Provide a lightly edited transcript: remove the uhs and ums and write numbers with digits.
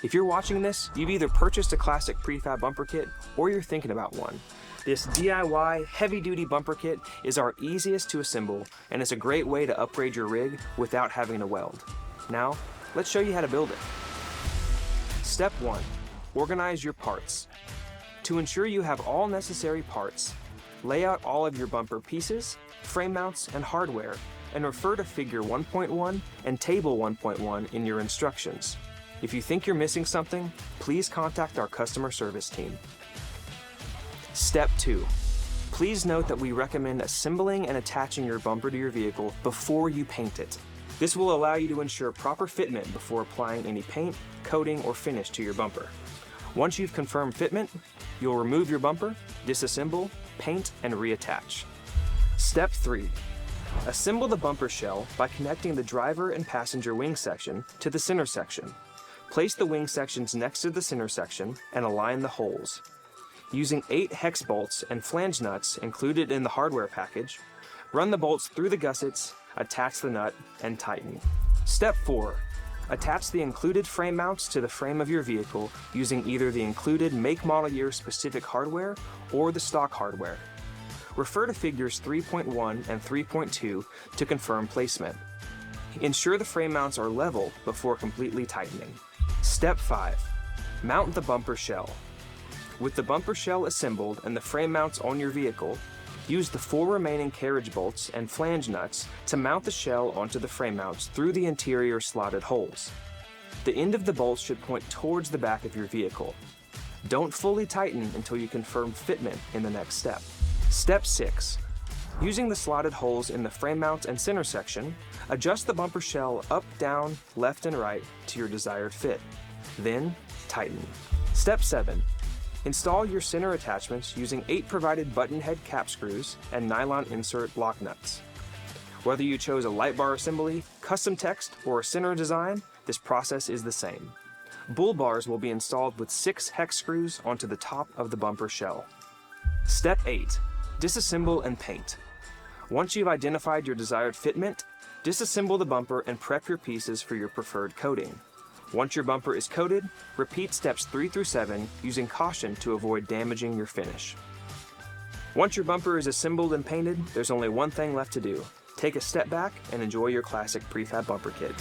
If you're watching this, you've either purchased a classic prefab bumper kit or you're thinking about one. This DIY heavy-duty bumper kit is our easiest to assemble, and it's a great way to upgrade your rig without having to weld. Now, let's show you how to build it. Step 1. Organize your parts. To ensure you have all necessary parts, lay out all of your bumper pieces, frame mounts, and hardware, and refer to Figure 1.1 and Table 1.1 in your instructions. If you think you're missing something, please contact our customer service team. Step 2. Please note that we recommend assembling and attaching your bumper to your vehicle before you paint it. This will allow you to ensure proper fitment before applying any paint, coating, or finish to your bumper. Once you've confirmed fitment, you'll remove your bumper, disassemble, paint, and reattach. Step 3. Assemble the bumper shell by connecting the driver and passenger wing section to the center section. Place the wing sections next to the center section and align the holes. Using 8 hex bolts and flange nuts included in the hardware package, run the bolts through the gussets, attach the nut, and tighten. Step 4. Attach the included frame mounts to the frame of your vehicle using either the included make model year specific hardware or the stock hardware. Refer to Figures 3.1 and 3.2 to confirm placement. Ensure the frame mounts are level before completely tightening. Step 5. Mount the bumper shell. With the bumper shell assembled and the frame mounts on your vehicle, use the 4 remaining carriage bolts and flange nuts to mount the shell onto the frame mounts through the interior slotted holes. The end of the bolts should point towards the back of your vehicle. Don't fully tighten until you confirm fitment in the next step. Step 6. Using the slotted holes in the frame mounts and center section, adjust the bumper shell up, down, left, and right to your desired fit. Then, tighten. Step 7. Install your center attachments using 8 provided button head cap screws and nylon insert lock nuts. Whether you chose a light bar assembly, custom text, or a center design, this process is the same. Bull bars will be installed with 6 hex screws onto the top of the bumper shell. Step 8. Disassemble and paint. Once you've identified your desired fitment, disassemble the bumper and prep your pieces for your preferred coating. Once your bumper is coated, repeat steps 3 through 7 using caution to avoid damaging your finish. Once your bumper is assembled and painted, there's only one thing left to do. Take a step back and enjoy your classic prefab bumper kit.